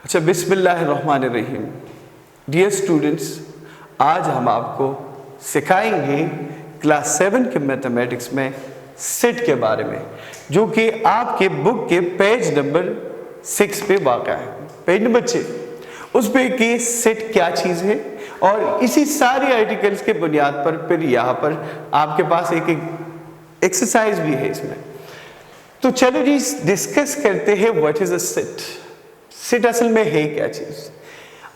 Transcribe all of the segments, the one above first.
अच्छा, बिस्मिल्लाहिर्रहमानिर्रहीम। Dear students, आज हम आपको सिखाएंगे क्लास 7 के मैथमेटिक्स में सेट के बारे में, जो कि आपके बुक के पेज नंबर 6 पे वाक़ा है। पेज नंबर 6 उस पे कि सेट क्या चीज़ है, और इसी सारे आर्टिकल्स के बुनियाद पर फिर यहाँ पर आपके पास एक एक्सरसाइज भी है इसमें। तो चलो जी डिस्कस करते हैं what is a set. Set असल में है क्या चीज?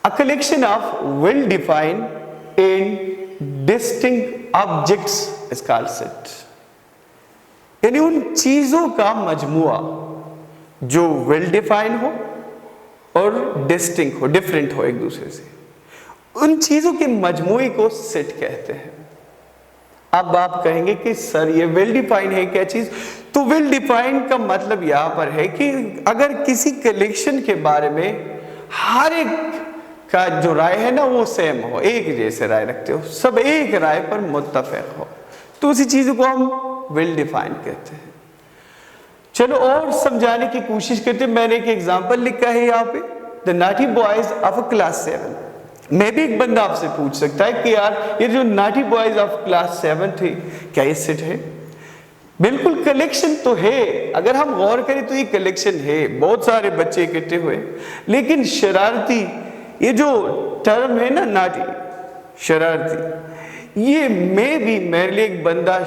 A collection of well defined and distinct objects is called set. यानी उन चीजों का मजमुआ जो वेल डिफाइंड हो और डिस्टिंक्ट हो, डिफरेंट हो एक दूसरे से, उन चीजों के मजमुए को सेट कहते हैं। अब आप कहेंगे कि सर ये वेल डिफाइंड है क्या चीज? तो वेल डिफाइंड का मतलब यहां पर है कि अगर किसी कलेक्शन के बारे में हर एक का जो राय है ना वो सेम हो, एक जैसे राय रखते हो, सब एक राय पर मुत्तफिक हो, तो उसी चीज को हम वेल डिफाइंड कहते हैं। चलो और समझाने की कोशिश करते हैं। मैंने एक एग्जांपल लिखा है यहाँ पे, the naughty boys of a class 7। मैं भी एक बंदा आपसे पूछ सकता है कि यार ये जो नॉटी बॉयज ऑफ क्लास 7 थे, क्या ये सेट है? बिल्कुल कलेक्शन तो है। अगर हम गौर करें तो ये कलेक्शन है, बहुत सारे बच्चे इकट्ठे हुए। लेकिन शरारती, ये जो टर्म है ना नॉटी, शरारती, ये मेरे लिए एक बंदा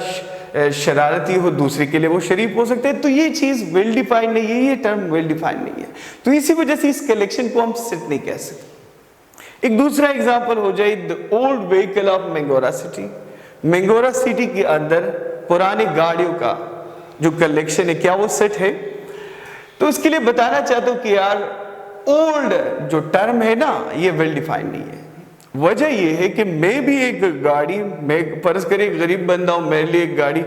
शरारती हो, दूसरे के लिए वो शरीफ हो सकते हैं, तो ये चीज वेल डिफाइंड नहीं है, ये टर्म वेल डिफाइंड नहीं है। तो इसी वजह से इस कलेक्शन को हम सेट नहीं कह सकते। एक दूसरा एग्जांपल हो जाए, the old vehicle of Mingora city. Mingora city के अंदर पुरानी गाड़ियों का जो कलेक्शन है, क्या वो सेट है? तो उसके लिए बताना चाहता हूं कि यार ओल्ड जो टर्म है ना, ये वेल डिफाइंड नहीं है। वजह ये है कि मैं भी एक गाड़ी, मैं फर्ज करें गरीब बंदा हूं, मेरे लिए एक गाड़ी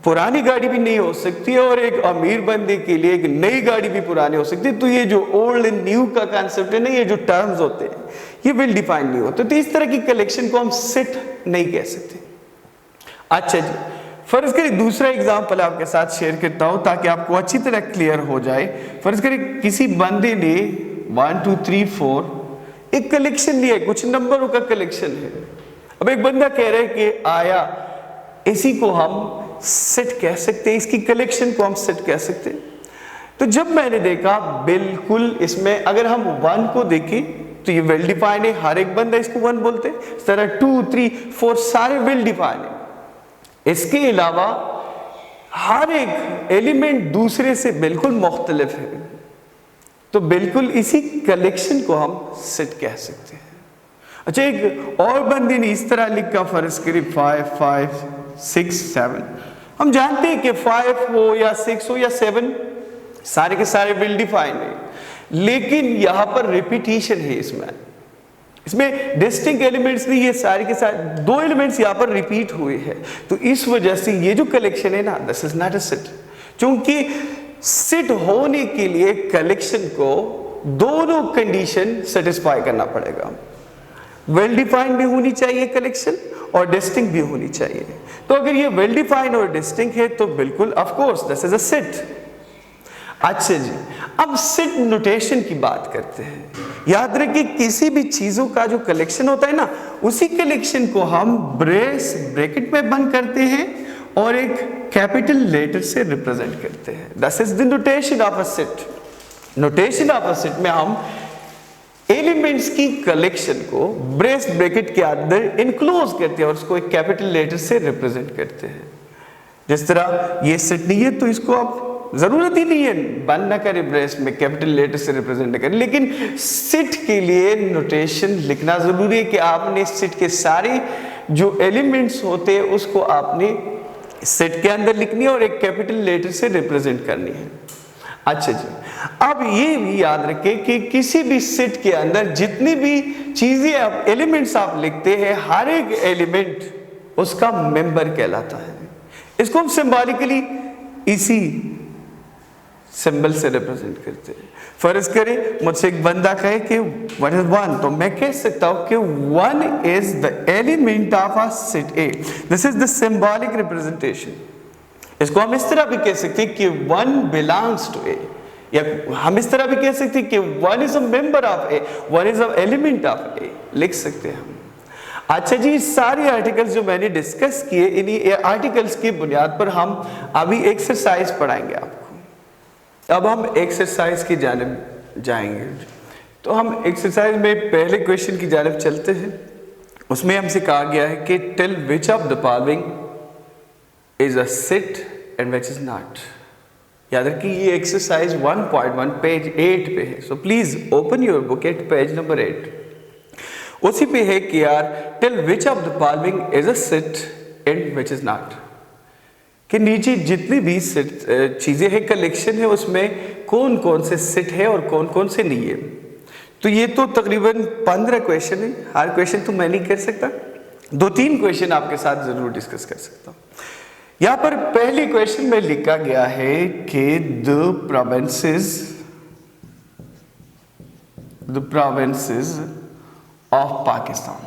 पुरानी गाड़ी भी नहीं हो सकती है, और एक अमीर बंदे के लिए एक नई गाड़ी भी पुरानी हो सकती है। तो ये जो ओल्ड एंड न्यू का कांसेप्ट है ना, ये जो टर्म्स होते हैं ये वेल डिफाइंड नहीं होते। तो इस तरह की कलेक्शन को हम सेट नहीं कह सकते। अच्छा जी, फर्ज करें दूसरा एग्जांपल आपके साथ शेयर करता हूं ताकि आपको अच्छी तरह क्लियर हो जाए। फर्ज करें किसी बंदे ने 1 2 3 4 एक कलेक्शन लिया है, कुछ नंबरों का कलेक्शन है। अब एक बंदा कह रहा है कि आया इसी को हम सेट कह सकते हैं, इसकी कलेक्शन को हम सेट कह सकते हैं। तो जब मैंने देखा बिल्कुल इसमें अगर हम 1 को देखें तो ये वेल डिफाइंड है, हर एक बंदा इसको 1 बोलते हैं। इस तरह 2 3 4 सारे वेल डिफाइंड है। इसके अलावा हर एक एलिमेंट दूसरे से बिल्कुल मुख्तलिफ है, तो बिल्कुल इसी कलेक्शन को हम सेट कह सकते हैं। अच्छा, एक और बंदे ने इस तरह लिखा, फर्ज करिए 5 5 6 7। हम जानते हैं कि 5 हो या 6 हो या 7 सारे के सारे वेल डिफाइंड है, लेकिन यहां पर रिपीटिशन है। इसमें डिस्टिंक्ट एलिमेंट्स नहीं, ये सारे के सारे 2 एलिमेंट्स यहां पर रिपीट हुए हैं। तो इस वजह से ये जो कलेक्शन है ना, this is not a set. क्योंकि सेट होने के लिए कलेक्शन को दोनों कंडीशन सेटिस्फाई करना पड़ेगा। वेल डिफाइंड भी होनी चाहिए कलेक्शन और डिस्टिंक्ट भी होनी चाहिए। तो अगर ये वेल डिफाइंड और डिस्टिंक्ट है तो बिल्कुल of course this is a set. अच्छा जी, अब सेट नोटेशन की बात करते हैं। याद रखिए किसी भी चीजों का जो कलेक्शन होता है ना, उसी कलेक्शन को हम ब्रैकेट में बंद करते हैं और एक कैपिटल लेटर से रिप्रेजेंट करते हैं। This is the notation of a set. Notation of a set में हम एलिमेंट्स की कलेक्शन को ब्रैकेट के अंदर इनक्लोज करते हैं और उसको एक कैपिटल लेटर से रिप्रेजेंट करते हैं। जिस तरह ये सेट नहीं है तो इसको आप जरूरत ही नहीं है बंद ना करें, ब्रेस में कैपिटल लेटर से रिप्रेजेंट करें। लेकिन सेट के लिए नोटेशन लिखना जरूरी है कि आपने सेट के सारे जो एलिमेंट्स होते हैं उसको आपने सेट के अंदर लिखनी है और एक कैपिटल लेटर से रिप्रेजेंट करनी है। अच्छा जी, अब ये भी याद रखें कि किसी भी सेट के अंदर जितनी भी चीजें आप एलिमेंट्स आप लिखते हैं, हर एक एलिमेंट उसका मेंबर कहलाता है। इसको हम सिंबॉलिकली इसी सिंबल से रिप्रेजेंट करते हैं। फर्ज करें मुझसे एक बंदा कहे कि व्हाट इज 1, तो मैं कह सकता हूं कि 1 is the element of a set A. This is the symbolic representation. इसको हम इस तरह भी कह सकते हैं कि 1 बिलोंग्स टू ए, या हम इस तरह भी कह सकते हैं कि one is a member of A, one is a element of A, लिख सकते हैं हम। अच्छा जी, सारे आर्टिकल्स जो मैंने डिस्कस किए, इन्हीं आर्टिकल्स की बुनियाद पर हम अभी एक्सरसाइज पढ़ाएंगे आपको। अब हम एक्सरसाइज की जानिब जाएंगे। तो हम एक्सरसाइज में पहले क्वेश्चन की जानिब चलते हैं। उसमें हमसे कहा गया है कि tell which of the following is a set and which is not. याद रखिए ये एक्सरसाइज 1.1 पेज 8 पे है। So please open your book at page number 8। उसी पे है कि यार tell which of the following is a set and which is not, कि नीचे जितनी भी चीजें हैं, कलेक्शन है, उसमें कौन कौन से सेट है और कौन कौन से नहीं है। तो ये तो तकरीबन 15 क्वेश्चन है। हर क्वेश्चन तो मैं नहीं कर सकता, 2-3 क्वेश्चन आपके साथ जरूर डिस्कस कर सकता हूँ। यहां पर पहले क्वेश्चन में लिखा गया है कि the provinces of Pakistan,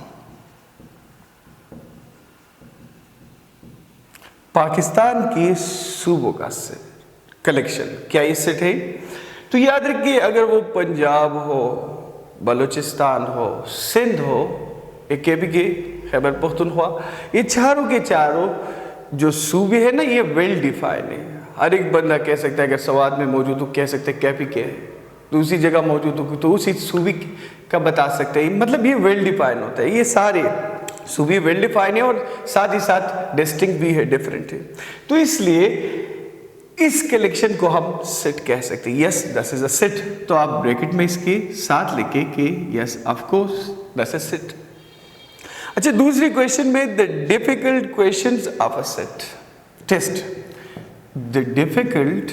Pakistan की सूबों का सेट कलेक्शन, क्या ये सेट है? तो याद रखिए अगर वो पंजाब हो, बलूचिस्तान हो, सिंध हो, के खैबर पख्तूनख्वा, ये चारों के चारों जो सूबे हैं ना, ये वेल डिफाइन है। हर एक बंदा कह सकता है, अगर सवाद में मौजूद हो कह सकते हैं कैपी क्या है, दूसरी जगह मौजूद हो तो उसी सूबे का बता सकते हैं। मतलब ये वेल डिफाइन होता है, ये सारे सूबे वेल डिफाइन है और साथ ही साथ डिस्टिंक्ट भी है, डिफरेंट है। तो इसलिए इस कलेक्शन को हम सेट कह सकते हैं। Yes this is a set. तो आप ब्रैकेट में इसके साथ लिखे कि yes of course this is set. अच्छा, दूसरे क्वेश्चन में the difficult questions of a set test, the difficult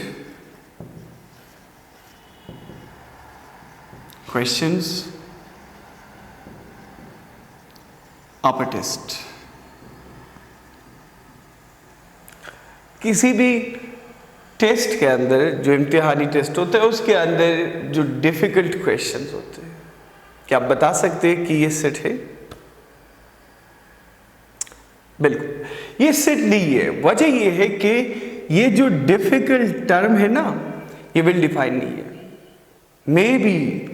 questions of a test. किसी भी टेस्ट के अंदर, जो इम्तिहानी टेस्ट होता है उसके अंदर जो डिफिकल्ट क्वेश्चंस होते हैं, क्या आप बता सकते हैं कि ये सेट है? बिल्कुल ये सेट नहीं है। वजह ये है कि ये जो डिफिकल्ट टर्म है ना, ये वेल डिफाइन नहीं है। मे बी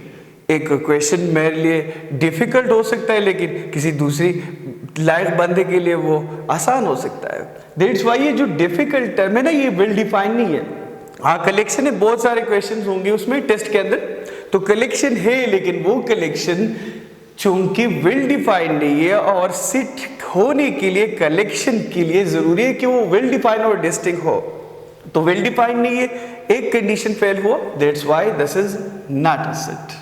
एक क्वेश्चन मेरे लिए डिफिकल्ट हो सकता है, लेकिन किसी दूसरी लायक बंदे के लिए वो आसान हो सकता है। दैट्स वाई ये जो डिफिकल्ट टर्म है ना, ये वेल डिफाइन नहीं है। हाँ, कलेक्शन है, बहुत सारे क्वेश्चन होंगे उसमें टेस्ट के अंदर, तो कलेक्शन है, लेकिन वो कलेक्शन चूंकि वेल डिफाइन नहीं है और सेट होने के लिए, कलेक्शन के लिए जरूरी है कि वो वेल डिफाइन और डिस्टिंक्ट हो। तो वेल डिफाइन नहीं है, एक कंडीशन फेल हुआ, that's why this is not a set,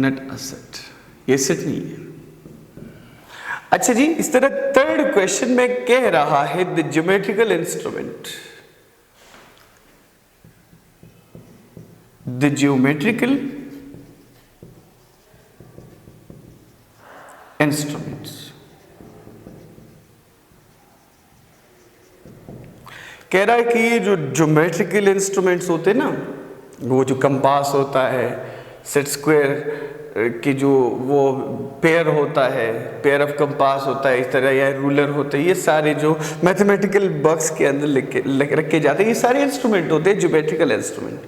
not a set, ये सेट नहीं है। अच्छा जी, इस तरह थर्ड क्वेश्चन में कह रहा है the geometrical instrument, the geometrical instruments. कह रहा है कि ये जो ज्योमेट्रिकल इंस्ट्रूमेंट्स होते हैं ना, वो जो कंपास होता है, सेट स्क्वायर की जो वो पेयर होता है, पेयर ऑफ कंपास होता है इस तरह, या रूलर होते हैं, ये सारे जो मैथमेटिकल बॉक्स के अंदर रखे जाते हैं, ये सारे इंस्ट्रूमेंट होते हैं ज्योमेट्रिकल इंस्ट्रूमेंट।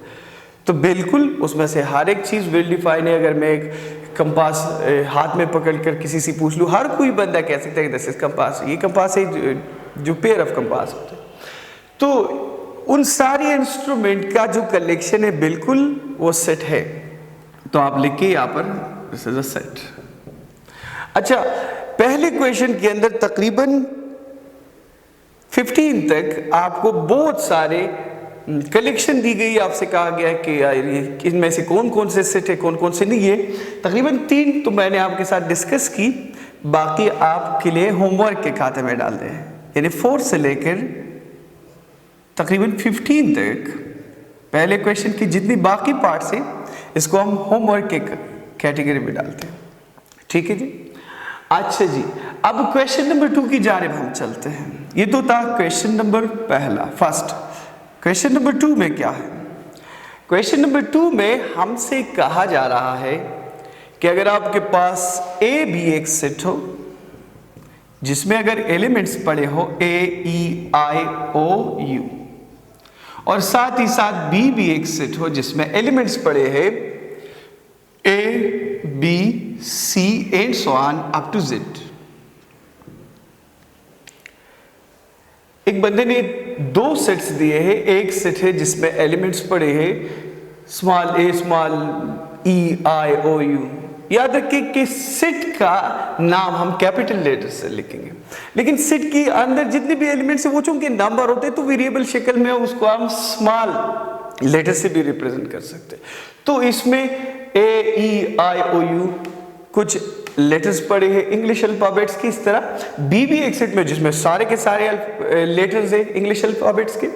तो बिल्कुल उसमें से हर एक चीज़ वेल डिफाइन है। अगर मैं एक कंपास हाथ में पकड़कर किसी से पूछ लूँ, हर कोई बंदा कह सकता है कि दिस इज कंपास, ये कंपास है, जो पेयर ऑफ कंपास होते हैं। तो उन सारे इंस्ट्रूमेंट का जो कलेक्शन है बिल्कुल वो सेट है। तो आप लिखिए यहाँ पर दिस इज अ सेट। अच्छा, पहले क्वेश्चन के अंदर तकरीबन 15 तक आपको बहुत सारे कलेक्शन दी गई, आपसे कहा गया है कि यार इनमें से कौन कौन से सेट है, कौन कौन से नहीं है। तकरीबन 3 तो मैंने आपके साथ डिस्कस की, बाकी आपके लिए होमवर्क के खाते में डाल दें। यानी 4 से लेकर तकरीबन 15 तक पहले क्वेश्चन की जितनी बाकी पार्ट्स हैं, इसको हम होमवर्क के कैटेगरी में डालते हैं। ठीक है जी। अच्छा जी, अब क्वेश्चन नंबर 2 की जानिब हम चलते हैं। ये तो था क्वेश्चन नंबर पहला, फर्स्ट। क्वेश्चन नंबर 2 में क्या है? क्वेश्चन नंबर 2 में हमसे कहा जा रहा है कि अगर आपके पास ए भी एक सेट हो जिसमें अगर एलिमेंट्स पड़े हो A, E, I, O, U, और साथ ही साथ बी भी एक सेट हो जिसमें एलिमेंट्स पड़े हैं A B C and so on up to Z. एक बंदे ने दो सेट्स दिए हैं, एक सेट है जिसमें एलिमेंट्स पड़े हैं small a small e i o u. याद रखिए कि सेट का नाम हम कैपिटल लेटर से लिखेंगे, लेकिन सेट के अंदर जितने भी एलिमेंट्स हैं वो चूंकि नंबर होते हैं तो वेरिएबल शक्ल में उसको हम स्मॉल लेटर से भी रिप्रेजेंट कर सकते हैं। तो इसमें ए ई आई ओ यू कुछ लेटर्स पड़े हैं इंग्लिश अल्फाबेट्स की इस तरह। बी भी एक सेट में जिसमें सारे के सारे लेटर्स हैं इंग्लिश अल्फाबेट्स के।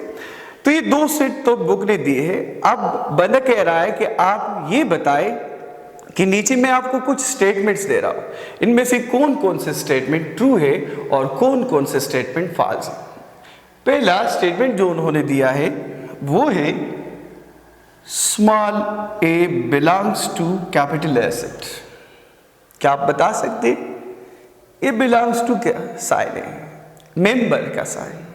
तो ये दो सेट तो बुक ने दिए हैं। अब बंदा कह रहा है कि आप ये बताएं कि नीचे मैं आपको कुछ स्टेटमेंट्स दे रहा हूं, इनमें से कौन कौन से स्टेटमेंट ट्रू है और कौन कौन से स्टेटमेंट फॉल्स है। पहला स्टेटमेंट जो उन्होंने दिया है वो है small a belongs to capital A set. क्या आप बता सकते ए बिलोंग्स टू क्या साइन है, मेंबर का साइन।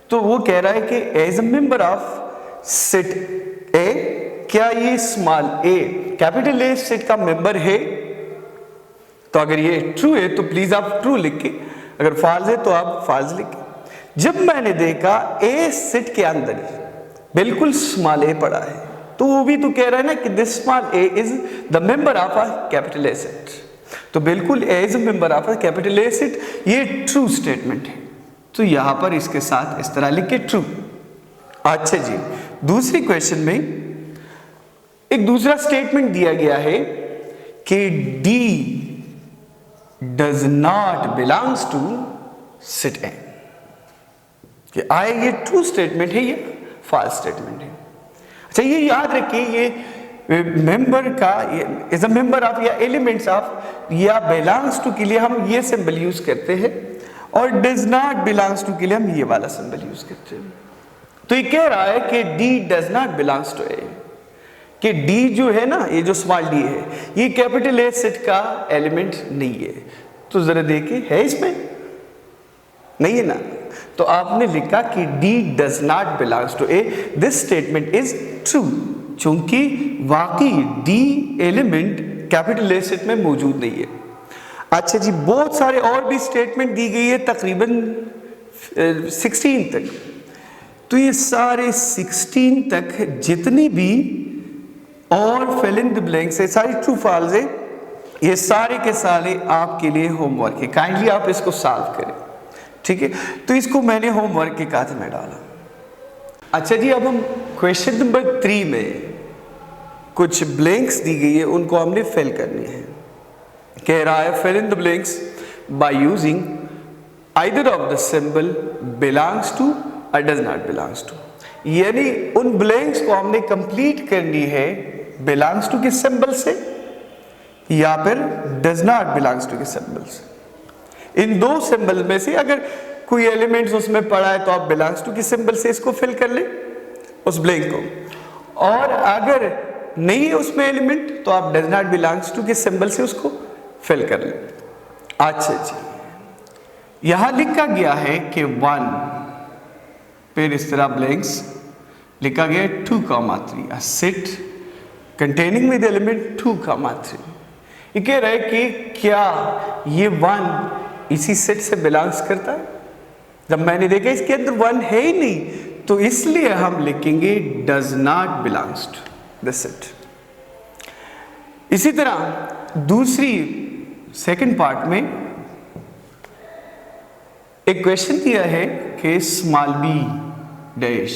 तो वो कह रहा है कि as a member of set A क्या ये small a capital A set का मेंबर है। तो अगर ये ट्रू है तो प्लीज आप ट्रू लिख के, अगर फॉल्स है तो आप फॉल्स लिखें। जब मैंने देखा ए सेट के अंदर बिल्कुल स्मॉल ए पड़ा है तो वो भी तो कह रहा है ना कि this small A is the member of a capital A set. तो बिल्कुल A is a member of a capital A set, ये ट्रू स्टेटमेंट है। तो यहां पर इसके साथ इस तरह लिख के ट्रू। अच्छा जी, दूसरी क्वेश्चन में एक दूसरा स्टेटमेंट दिया गया है कि D does not belongs to set A. कि आए ये ट्रू स्टेटमेंट है या फॉल्स स्टेटमेंट है। अच्छा ये याद रखिए, ये मेंबर का इज अ मेंबर ऑफ या एलिमेंट्स ऑफ या बिलोंग्स टू के लिए हम ये सिंबल यूज करते हैं और डज नॉट बिलोंग्स टू के लिए हम ये वाला सिंबल यूज करते हैं। तो ये कह रहा है कि D does not belongs to A, कि डी जो है ना, ये जो स्मॉल डी है ये कैपिटल ए सेट का एलिमेंट नहीं है। तो जरा देखिए है इसमें नहीं है ना, तो आपने लिखा कि D does not belongs to A, this statement is true, चूंकि वाकई D element capital A set में मौजूद नहीं है। अच्छा जी, बहुत सारे और भी स्टेटमेंट दी गई है, तकरीबन 16 तक। तो ये सारे 16 तक जितनी भी और फिल इन द ब्लैंक्स है, सारी ट्रू फॉल्स है, ये सारे के सारे आपके लिए होमवर्क है। काइंडली आप इसको सॉल्व करें, ठीक है। तो इसको मैंने होमवर्क के खाते में डाला। अच्छा जी, अब हम क्वेश्चन नंबर 3 में कुछ ब्लैंक्स दी गई है, उनको हमने फिल करनी है। कह रहा है fill in the blanks by using either of the symbol belongs to और डज नॉट बिलोंग्स टू। यानी उन ब्लैंक्स को हमने कंप्लीट करनी है बिलोंग्स टू के सिंबल से या फिर डज नॉट बिलोंग्स टू के सिंबल से। इन दो सिंबल में से अगर कोई एलिमेंट्स उसमें पड़ा है तो आप बिलोंग्स टू के सिंबल से इसको फिल कर ले उस ब्लैंक को, और अगर नहीं है उसमें एलिमेंट तो आप डज नॉट बिलोंग्स टू के सिंबल से उसको फिल कर ले। अच्छा जी, यहां लिखा गया है कि 1, फिर इस तरह ब्लैंक्स लिखा गया 2,3, a set containing with element 2,3। ये कह रहा है कि क्या ये 1 इसी सेट से बिलोंग्स करता है। जब मैंने देखा इसके अंदर 1 है ही नहीं, तो इसलिए हम लिखेंगे does not belongs to the set. इसी तरह दूसरी सेकंड पार्ट में एक क्वेश्चन दिया है कि स्मॉल बी डैश,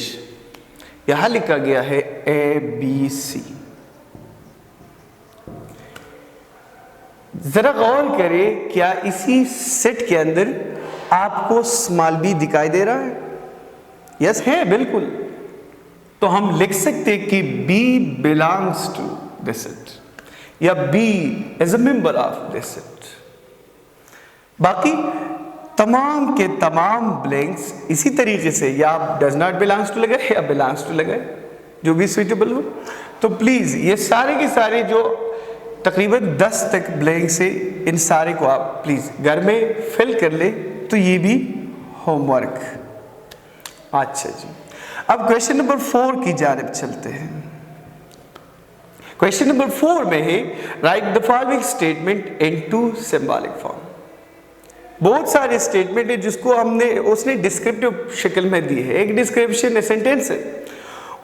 यहां लिखा गया है ABC। जरा गौर करें, क्या इसी सेट के अंदर आपको स्मॉल बी दिखाई दे रहा है? यस है, बिल्कुल। तो हम लिख सकते हैं कि B belongs to this set या B is a member of this set. बाकी तमाम के तमाम ब्लैंक्स इसी तरीके से या आप डज नॉट बिलोंग्स टू लगाए या बिलोंग्स टू लगाए, जो भी सुइटेबल हो। तो प्लीज ये सारे के सारे जो तकरीबन 10 तक ब्लैंक से, इन सारे को आप प्लीज घर में फिल कर ले। तो ये भी होमवर्क। अच्छा जी, अब क्वेश्चन नंबर 4 की जानिब चलते हैं। क्वेश्चन नंबर 4 में है right the following statement into symbolic form. बहुत सारे स्टेटमेंट है जिसको उसने डिस्क्रिप्टिव शक्ल में दी है, एक डिस्क्रिप्शन है, सेंटेंस है,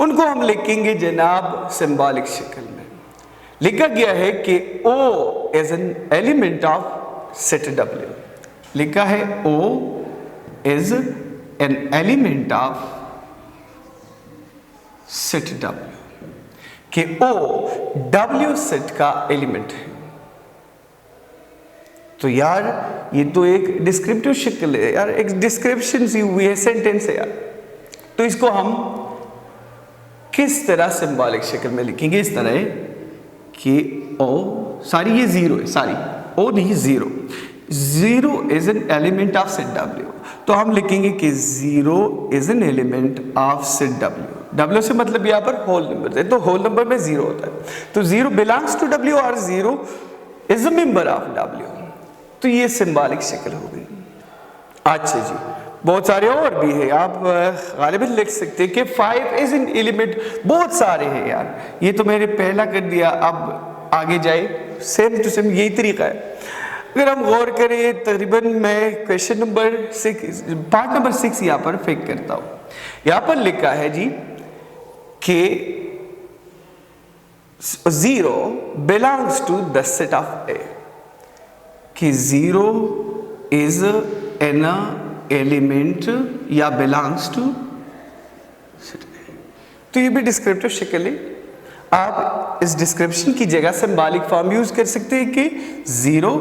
उनको हम लिखेंगे जनाब सिंबॉलिक शक्ल में। लिखा गया है कि O is an element of set W। लिखा है O is an element of set W, कि O W सेट का एलिमेंट है। तो यार ये तो एक डिस्क्रिप्टिव शक्ल है यार, एक डिस्क्रिप्शन सी हुई है, सेंटेंस है यार। तो इसको हम किस तरह सिंबॉलिक शक्ल में लिखेंगे? इस तरह है कि O, सारी ये जीरो है, सारी O नहीं, zero, zero is an element of set W। तो हम लिखेंगे कि zero is an element of set W। W से मतलब यहाँ पर होल नंबर है, तो होल नंबर में जीरो होता है, तो जीरो बिलोंग्स टू W और zero is a member of W। तो ये सिंबॉलिक शक्ल हो गई। अच्छा जी, बहुत सारे और भी है, आप गालिबन लिख सकते हैं कि 5 इज एन एलिमेंट। बहुत सारे हैं यार, ये तो मैंने पहला कर दिया, अब आगे जाए सेम टू सेम यही तरीका है। अगर हम गौर करें, तकरीबन मैं क्वेश्चन नंबर 6, पार्ट नंबर 6 यहाँ पर फेंक करता हूँ। यहाँ पर लिखा है जी कि 0 belongs to the set of A, कि 0 इज एन एलिमेंट या बिलोंग्स टू सेट A। तो ये भी डिस्क्रिप्टिव शक्ल है। आप इस डिस्क्रिप्शन की जगह सिंबॉलिक फॉर्म यूज कर सकते हैं कि 0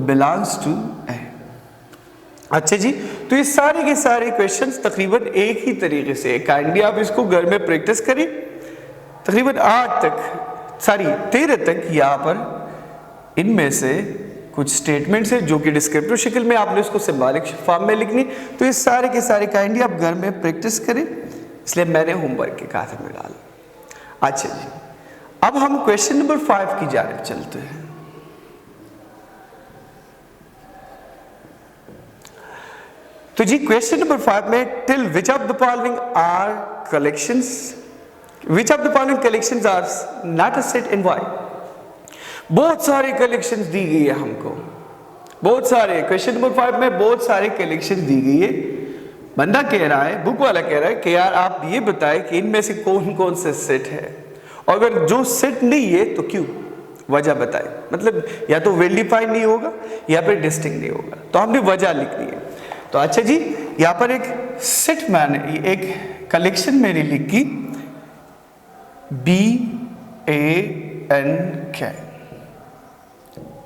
बिलोंग्स टू A। अच्छा जी, तो ये सारे के सारे क्वेश्चंस तकरीबन एक ही तरीके से, काइंडली आप इसको घर में प्रैक्टिस करें। तकरीबन 8 तक, सॉरी 13 तक यहाँ पर इनमें से कुछ स्टेटमेंट्स है जो कि डिस्क्रिप्टिव शक्ल में आपने उसको सिंबॉलिक फॉर्म में लिखनी। तो ये सारे के सारे काइंडली आप घर में प्रैक्टिस करें, इसलिए मैंने होमवर्क के खाते में डाला। अच्छा जी, अब हम क्वेश्चन नंबर 5 की जानिब चलते हैं। तो जी क्वेश्चन नंबर 5 में till which of the following are collections, which of the following collections are not a set in why. बहुत सारे कलेक्शंस दी गई है हमको, बहुत सारे, क्वेश्चन नंबर 5 में बहुत सारे कलेक्शन दी गई है। बंदा कह रहा है, बुक वाला कह रहा है कि यार आप ये बताएं कि इनमें से कौन कौन से सेट है, और अगर जो सेट नहीं है तो क्यों, वजह बताए। मतलब या तो वेल डिफाइंड नहीं होगा या फिर डिस्टिंक्ट नहीं होगा, तो हमने वजह लिखनी है। तो अच्छा जी, यहाँ पर एक सेट मैंने, एक कलेक्शन मेरी लिखी BANK।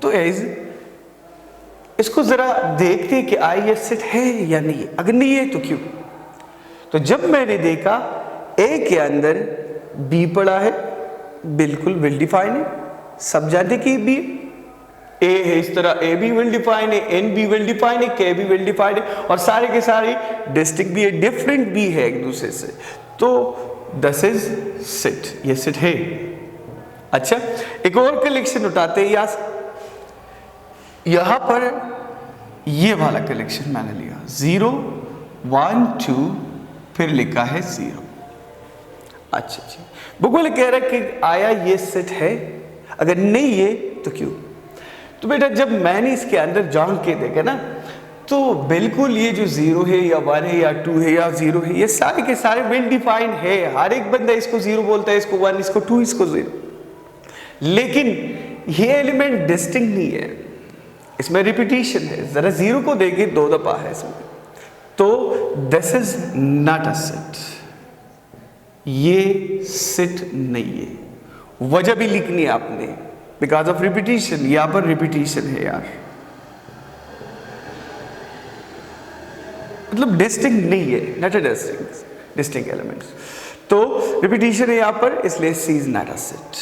तो इसको जरा देखते हैं कि आई ये सेट है या नहीं है, अगर नहीं है तो क्यों। तो जब मैंने देखा A के अंदर B पड़ा है, बिल्कुल वेल डिफाइंड है, सब जानते कि B A है, इस तरह A भी वेल डिफाइंड है, N भी वेल डिफाइंड है, K भी वेल डिफाइंड है, और सारे के सारे डिस्टिंक्ट भी है, डिफरेंट भी है एक दूसरे से। तो दिस इज सेट, ये सेट है। अच्छा, एक और कलेक्शन उठाते हैं, यहां पर ये वाला कलेक्शन मैंने लिया 0 1 2, फिर लिखा है 0। अच्छा जी, बुक वाले कह रहा है कि आया ये सेट है, अगर नहीं है तो क्यों। तो बेटा जब मैंने इसके अंदर जान के देखा ना, तो बिल्कुल ये जो 0 है या 1 है या 2 है या 0 है, ये सारे के सारे वेल डिफाइंड है। हर एक बंदा इसको 0 बोलता है, इसको 1, इसको 2, इसको 0। लेकिन ये एलिमेंट डिस्टिंक्ट नहीं है, इसमें रिपीटिशन है। जरा 0 को देखिए, 2 दफा है इसमें, तो this is not a set, ये सेट नहीं है। वजह भी लिखनी है आपने, बिकॉज ऑफ रिपीटिशन। यहां पर रिपीटिशन है यार, मतलब डिस्टिंक्ट नहीं है, नॉट अ डिस्टिंक्ट एलिमेंट्स। तो रिपीटिशन है यहां पर, इसलिए सी इज नॉट अ सेट।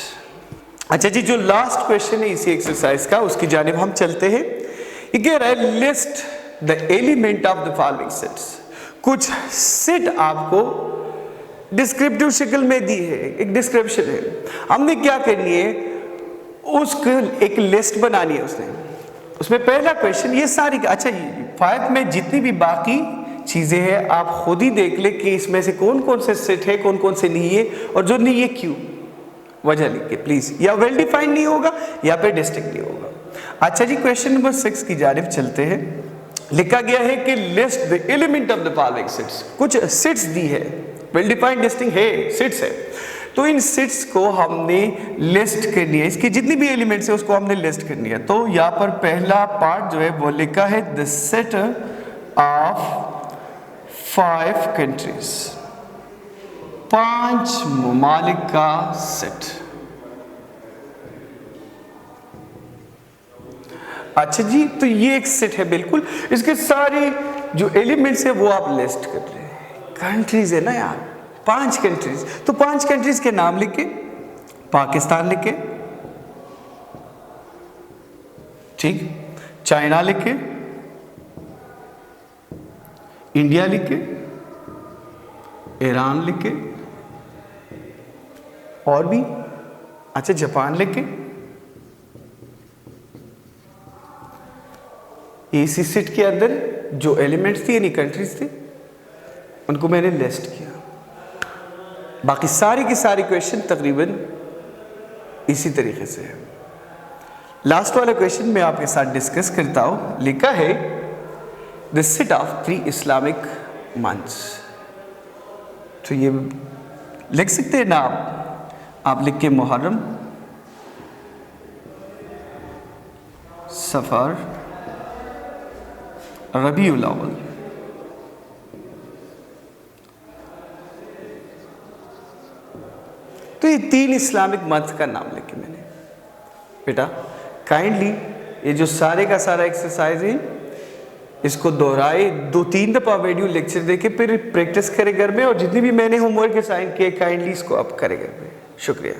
अच्छा जी, जो लास्ट क्वेश्चन है इसी एक्सरसाइज का, उसकी जानिब हम चलते हैं। ये कह रहा है list the element of the following sets. कुछ सेट आपको डिस्क्रिप्टिव शक्ल में दी है, एक डिस्क्रिप्शन है। हमने क्या करनी है, उसको एक लिस्ट बनानी है उसने। उसमें पहला क्वेश्चन ये सारी, अच्छा 5 में जितनी भी बाकी चीजें हैं, आप खुद ही देख ले कि इसमें से कौन कौन से सेट है, कौन कौन से नहीं है, और जो नहीं है क्यों, वजह लिख के प्लीज। या वेल डिफाइंड नहीं होगा या फिर डिस्टिंक्ट नहीं होगा। अच्छा जी, क्वेश्चन नंबर 6 की जानिब चलते हैं। लिखा गया है कि list the element of the following sets. कुछ सेट्स दी है, वेल डिफाइंड डिस्टिंक्ट है, सेट्स है, तो इन सेट्स को हमने लिस्ट करनी है, इसकी जितनी भी एलिमेंट्स है उसको हमने लिस्ट करनी है। तो यहाँ पर पहला पार्ट जो है वो लिखा है द सेट ऑफ 5 कंट्रीज, 5 ममालिक का सेट। अच्छा जी, तो ये एक सेट है बिल्कुल, इसके सारे जो एलिमेंट्स है वो आप लिस्ट कर रहे हैं। कंट्रीज है ना यार, 5 कंट्रीज, तो 5 कंट्रीज के नाम लिखे, पाकिस्तान लिखे, ठीक, चाइना लिखे, इंडिया लिखे, ईरान लिखे, और भी, अच्छा जापान लिखे। इसी सेट के अंदर जो एलिमेंट्स थे यानी कंट्रीज थे उनको मैंने लिस्ट किया। बाकी सारी की सारी क्वेश्चन तकरीबन इसी तरीके से है। लास्ट वाला क्वेश्चन मैं आपके साथ डिस्कस करता हूं। लिखा है the set of 3 Islamic months. तो ये लिख सकते हैं ना आप लिख के मुहर्रम, सफर, रबीउल अव्वल। तो ये 3 इस्लामिक मंथ का नाम लिखे मैंने। बेटा काइंडली ये जो सारे का सारा एक्सरसाइज है इसको दोहराए, 2-3 दफा वीडियो लेक्चर देके फिर प्रैक्टिस करें घर में, और जितनी भी मैंने होमवर्क असाइन किए काइंडली इसको आप करें घर में। शुक्रिया।